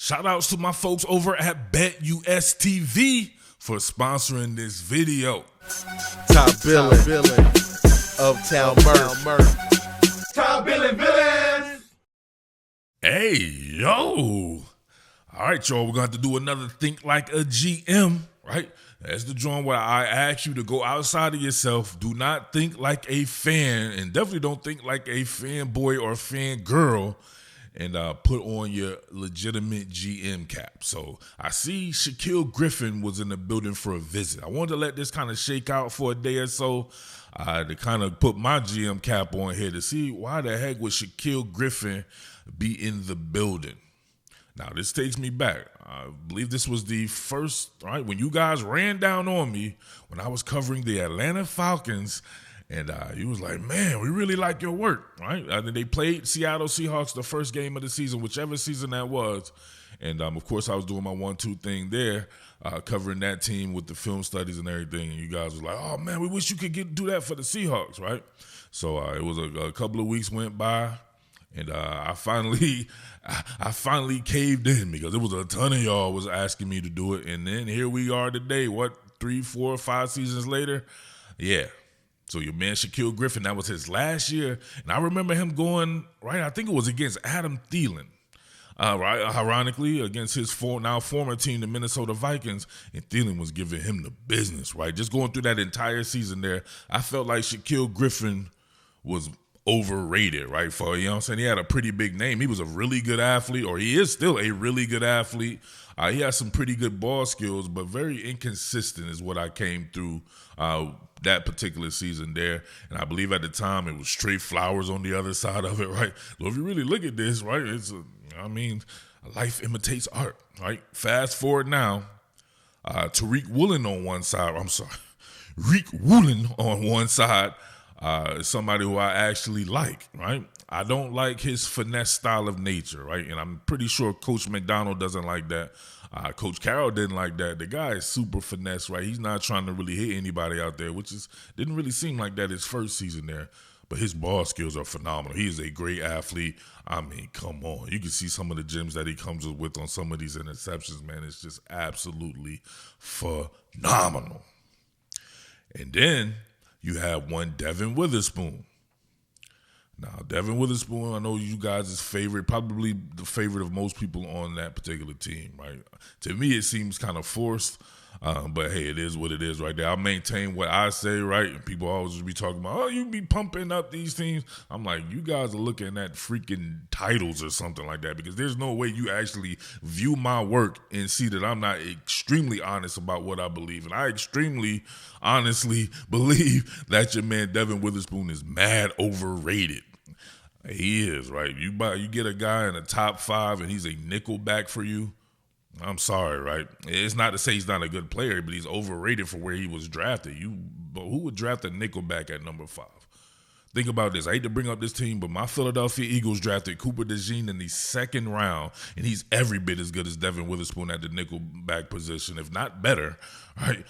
Shout outs to my folks over at BetUSTV for sponsoring this video. Top Billin, Uptown Murf. Top Billin Villains. Hey, yo. All right, y'all, we're going to have to do another Think Like a GM, right? That's the joint where I ask you to go outside of yourself. Do not think like a fan, and definitely don't think like a fanboy or fangirl, and put on your legitimate GM cap. So I see Shaquill Griffin was in the building for a visit. I wanted to let this kind of shake out for a day or so to kind of put my GM cap on here to see why the heck would Shaquill Griffin be in the building. Now, this takes me back. I believe this was the first, right, when you guys ran down on me when I was covering the Atlanta Falcons, and you was like, man, we really like your work, right? And they played Seattle Seahawks the first game of the season, whichever season that was. And, of course, I was doing my 1-2 thing there, covering that team with the film studies and everything. And you guys was like, oh, man, we wish you could do that for the Seahawks, right? So it was a couple of weeks went by. And I finally caved in because it was a ton of y'all was asking me to do it. And then here we are today, 3, 4, 5 seasons later? Yeah. So your man Shaquill Griffin, that was his last year. And I remember him going, right, I think it was against Adam Thielen, right, ironically, against his former team, the Minnesota Vikings. And Thielen was giving him the business, right? Just going through that entire season there, I felt like Shaquill Griffin was overrated, right? For, you know what I'm saying? He had a pretty big name. He was a really good athlete, or he is still a really good athlete. He has some pretty good ball skills, but very inconsistent is what I came through that particular season there. And I believe at the time it was Trey Flowers on the other side of it, right? So if you really look at this, right, life imitates art, right? Fast forward now, Tariq Woolen on one side. Reek Woolen on one side. Somebody who I actually like, right? I don't like his finesse style of nature, right? And I'm pretty sure Coach McDonald doesn't like that. Coach Carroll didn't like that. The guy is super finesse, right? He's not trying to really hit anybody out there, which didn't really seem like that his first season there. But his ball skills are phenomenal. He is a great athlete. I mean, come on. You can see some of the gems that he comes with on some of these interceptions, man. It's just absolutely phenomenal. And then you have one Devin Witherspoon. Now, Devin Witherspoon, I know you guys' favorite, probably the favorite of most people on that particular team, right? To me, it seems kind of forced, but hey, it is what it is right there. I'll maintain what I say, right? And people always be talking about, oh, you be pumping up these teams. I'm like, you guys are looking at freaking titles or something like that, because there's no way you actually view my work and see that I'm not extremely honest about what I believe. And I extremely honestly believe that your man Devin Witherspoon is mad overrated. He is, right? You get a guy in the top 5 and he's a nickel back for you. I'm sorry, right? It's not to say he's not a good player, but he's overrated for where he was drafted. But who would draft a nickel back at number 5? Think about this. I hate to bring up this team, but my Philadelphia Eagles drafted Cooper DeJean in the 2nd round, and he's every bit as good as Devin Witherspoon at the nickel back position, if not better, right?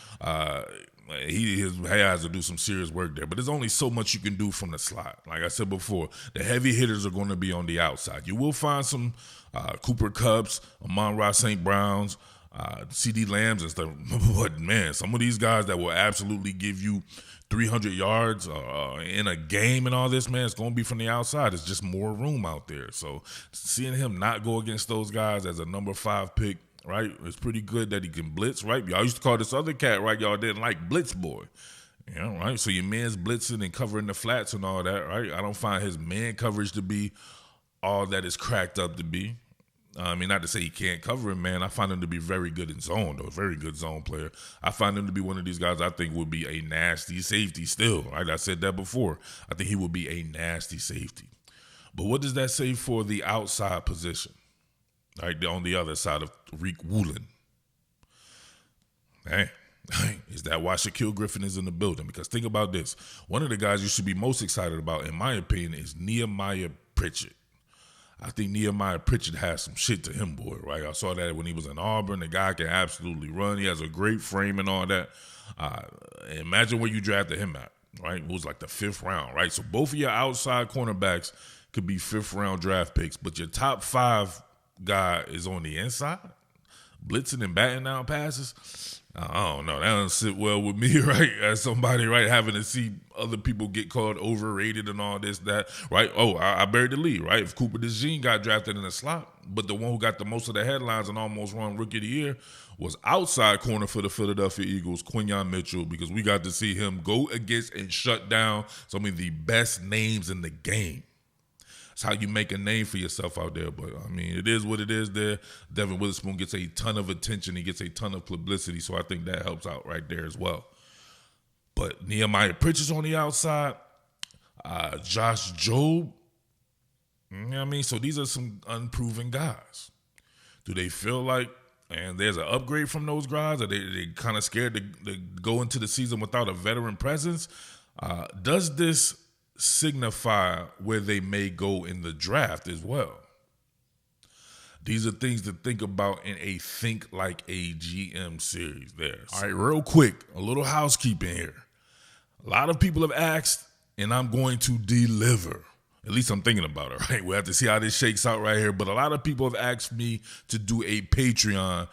He has to do some serious work there, but there's only so much you can do from the slot. Like I said before, the heavy hitters are going to be on the outside. You will find some Cooper Kupps, Amon-Ra St. Browns, CD Lambs and stuff, but man, some of these guys that will absolutely give you 300 yards in a game and all this, man, it's going to be from the outside. It's just more room out there. So seeing him not go against those guys as a number 5 pick, right, it's pretty good that he can blitz, right? Y'all used to call this other cat, right, y'all didn't like Blitz Boy. You know, right? So your man's blitzing and covering the flats and all that, right? I don't find his man coverage to be all that it's cracked up to be. I mean, not to say he can't cover him, man. I find him to be very good in zone, though. Very good zone player. I find him to be one of these guys I think would be a nasty safety still. Right? I said that before. I think he would be a nasty safety. But what does that say for the outside position? Right, on the other side of Tariq Woolen. Hey, is that why Shaquill Griffin is in the building? Because think about this. One of the guys you should be most excited about, in my opinion, is Nehemiah Pritchett. I think Nehemiah Pritchett has some shit to him, boy, right? I saw that when he was in Auburn. The guy can absolutely run. He has a great frame and all that. Imagine where you drafted him at, right? It was like the 5th round, right? So both of your outside cornerbacks could be 5th round draft picks, but your top 5 guy is on the inside, blitzing and batting down passes. I don't know. That doesn't sit well with me, right? As somebody, right, having to see other people get called overrated and all this, that, right? Oh, I buried the lead, right? If Cooper DeJean got drafted in the slot, but the one who got the most of the headlines and almost won Rookie of the Year was outside corner for the Philadelphia Eagles, Quinyon Mitchell, because we got to see him go against and shut down some of the best names in the game. That's how you make a name for yourself out there. But, I mean, it is what it is there. Devin Witherspoon gets a ton of attention. He gets a ton of publicity, so I think that helps out right there as well. But Nehemiah Pritchard's on the outside. Josh Jobe. You know what I mean? So these are some unproven guys. Do they feel like, and there's an upgrade from those guys? Are they kind of scared to go into the season without a veteran presence? Does this signify where they may go in the draft as well? These are things to think about in a Think Like a GM series there. All right, real quick, a little housekeeping here. A lot of people have asked, and I'm going to deliver. At least I'm thinking about it, right? We'll have to see how this shakes out right here. But a lot of people have asked me to do a Patreon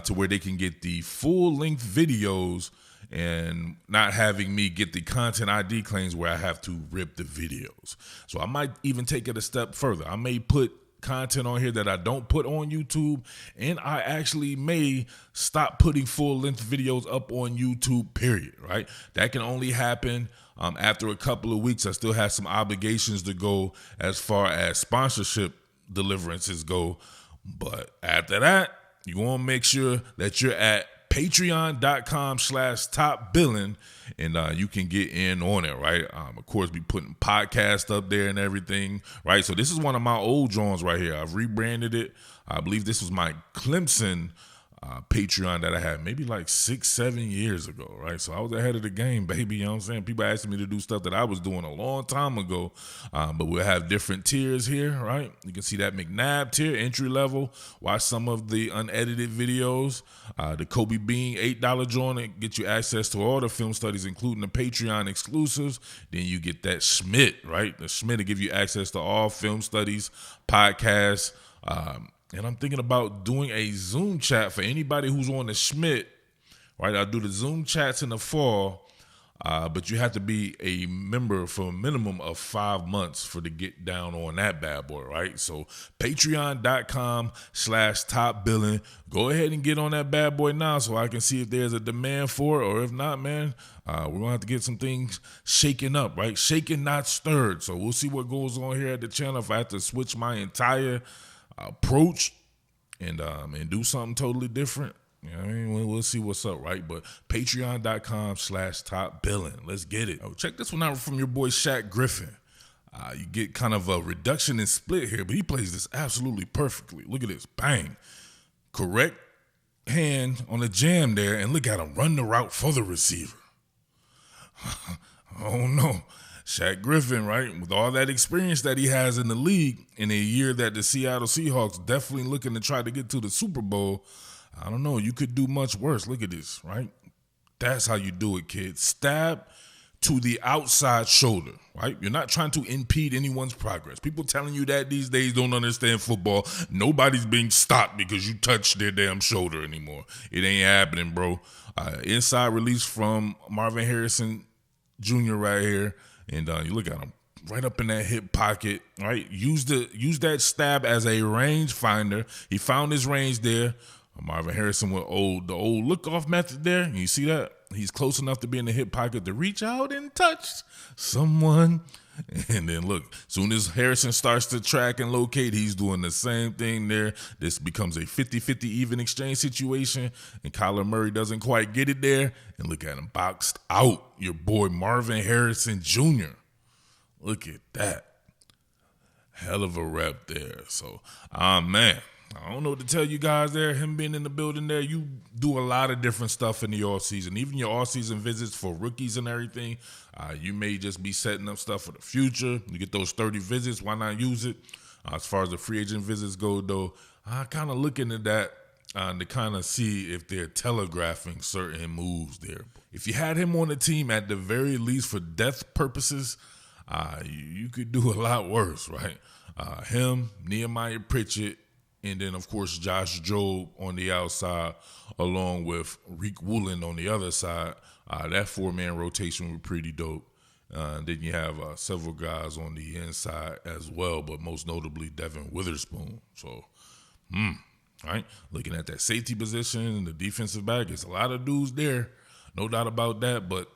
to where they can get the full-length videos and not having me get the content ID claims where I have to rip the videos. So I might even take it a step further. I may put content on here that I don't put on YouTube, and I actually may stop putting full-length videos up on YouTube, period, right? That can only happen after a couple of weeks. I still have some obligations to go as far as sponsorship deliverances go. But after that, you want to make sure that you're at patreon.com/topbillin, and you can get in on it, right? Of course, be putting podcasts up there and everything, right? So this is one of my old drawings right here. I've rebranded it. I believe this was my Clemson Patreon that I had maybe like 6-7 years ago, right? So I was ahead of the game, baby. You know what I'm saying? People asking me to do stuff that I was doing a long time ago, but we'll have different tiers here, right? You can see that McNabb tier, entry level. Watch some of the unedited videos. The Kobe Bean $8 joint that gets you access to all the film studies, including the Patreon exclusives. Then you get that Schmidt, right? The Schmidt will give you access to all film studies, podcasts, and I'm thinking about doing a Zoom chat for anybody who's on the Schmidt, right? I'll do the Zoom chats in the fall, but you have to be a member for a minimum of 5 months for to get down on that bad boy, right? So patreon.com/topbillin. Go ahead and get on that bad boy now so I can see if there's a demand for it, or if not, man, we're going to have to get some things shaken up, right? Shaken, not stirred. So we'll see what goes on here at the channel if I have to switch my entire approach and do something totally different. You know what I mean? We'll see what's up, right? But patreon.com/topbillin. Let's get it. Oh, check this one out from your boy Shaq Griffin. You get kind of a reduction in split here, but he plays this absolutely perfectly. Look at this. Bang. Correct hand on the jam there, and look at him run the route for the receiver. Oh, no. Shaq Griffin, right, with all that experience that he has in the league in a year that the Seattle Seahawks definitely looking to try to get to the Super Bowl, I don't know, you could do much worse. Look at this, right? That's how you do it, kids. Stab to the outside shoulder, right? You're not trying to impede anyone's progress. People telling you that these days don't understand football. Nobody's being stopped because you touched their damn shoulder anymore. It ain't happening, bro. Inside release from Marvin Harrison Jr. right here. And you look at him right up in that hip pocket, right? Use that stab as a range finder. He found his range there. Marvin Harrison with the old look-off method there. You see that? He's close enough to be in the hip pocket to reach out and touch someone. And then look, soon as Harrison starts to track and locate, he's doing the same thing there. This becomes a 50-50 even exchange situation, and Kyler Murray doesn't quite get it there. And look at him boxed out. Your boy Marvin Harrison Jr. Look at that. Hell of a rep there. So, man, I don't know what to tell you guys there. Him being in the building there, you do a lot of different stuff in the offseason. Even your offseason visits for rookies and everything, you may just be setting up stuff for the future. You get those 30 visits, why not use it? As far as the free agent visits go, though, I kind of looking at that to kind of see if they're telegraphing certain moves there. If you had him on the team, at the very least for depth purposes, you could do a lot worse, right? Him, Nehemiah Pritchard, And then, of course, Josh Jobe on the outside, along with Reek Woolen on the other side. That 4-man rotation was pretty dope. Then you have several guys on the inside as well, but most notably Devin Witherspoon. So, right? Looking at that safety position and the defensive back, it's a lot of dudes there. No doubt about that, but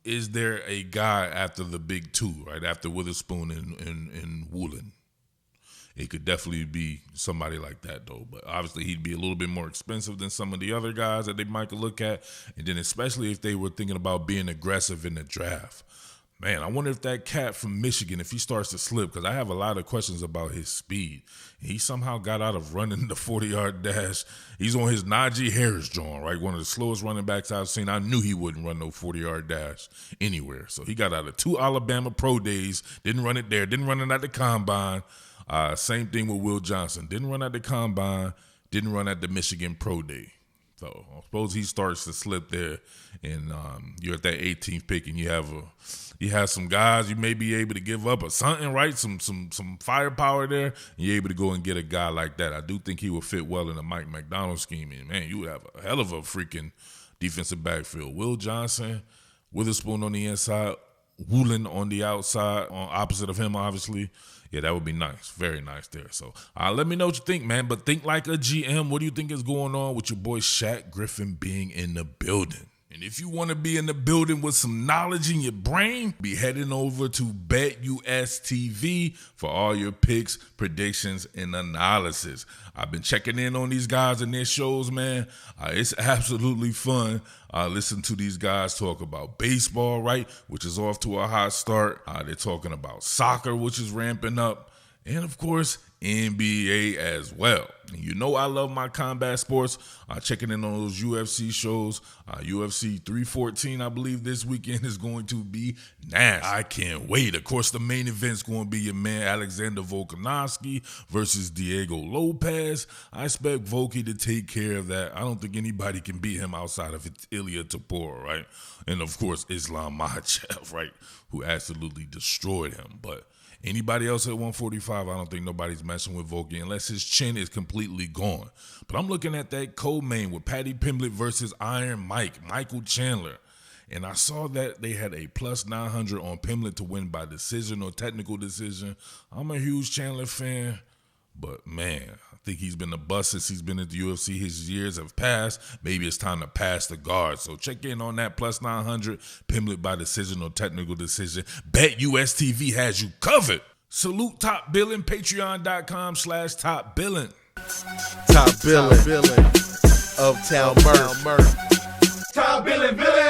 is there a guy after the big two, right? After Witherspoon and Woolen? It could definitely be somebody like that, though. But obviously, he'd be a little bit more expensive than some of the other guys that they might look at. And then especially if they were thinking about being aggressive in the draft. Man, I wonder if that cat from Michigan, if he starts to slip, because I have a lot of questions about his speed. He somehow got out of running the 40-yard dash. He's on his Najee Harris joint, right? One of the slowest running backs I've seen. I knew he wouldn't run no 40-yard dash anywhere. So he got out of 2 Alabama pro days, didn't run it there, didn't run it at the combine. Same thing with Will Johnson. Didn't run at the combine, didn't run at the Michigan Pro Day. So I suppose he starts to slip there, and you're at that 18th pick, and you have some guys you may be able to give up or something, right? Some firepower there, and you're able to go and get a guy like that. I do think he will fit well in the Mike McDonald scheme, and man, you would have a hell of a freaking defensive backfield. Will Johnson, Witherspoon on the inside, Woolen on the outside, on opposite of him, obviously. Yeah, that would be nice. Very nice there. So let me know what you think, man. But think like a GM. What do you think is going on with your boy Shaq Griffin being in the building? And if you want to be in the building with some knowledge in your brain, be heading over to BetUS TV for all your picks, predictions, and analysis. I've been checking in on these guys and their shows, man. It's absolutely fun. Listen to these guys talk about baseball, right, which is off to a hot start. They're talking about soccer, which is ramping up. And, of course, NBA as well. And you know I love my combat sports. Checking in on those UFC shows. UFC 314, I believe, this weekend is going to be nasty. I can't wait. Of course, the main event's going to be your man Alexander Volkanovski versus Diego Lopez. I expect Volky to take care of that. I don't think anybody can beat him outside of Ilya Tapora, right? And, of course, Islam Makhachev, right, who absolutely destroyed him. But anybody else at 145, I don't think nobody's messing with Volky unless his chin is completely gone. But I'm looking at that co-main with Paddy Pimblett versus Iron Mike, Michael Chandler. And I saw that they had a plus 900 on Pimblett to win by decision or technical decision. I'm a huge Chandler fan, but man, I think he's been a bust since he's been at the UFC. His years have passed. Maybe it's time to pass the guard. So check in on that plus 900, Pimblett by decision or technical decision. BetUS TV has you covered. Salute Top Billin, patreon.com/Top Billin. Top Billin, Uptown Murf. Top Billin Villains.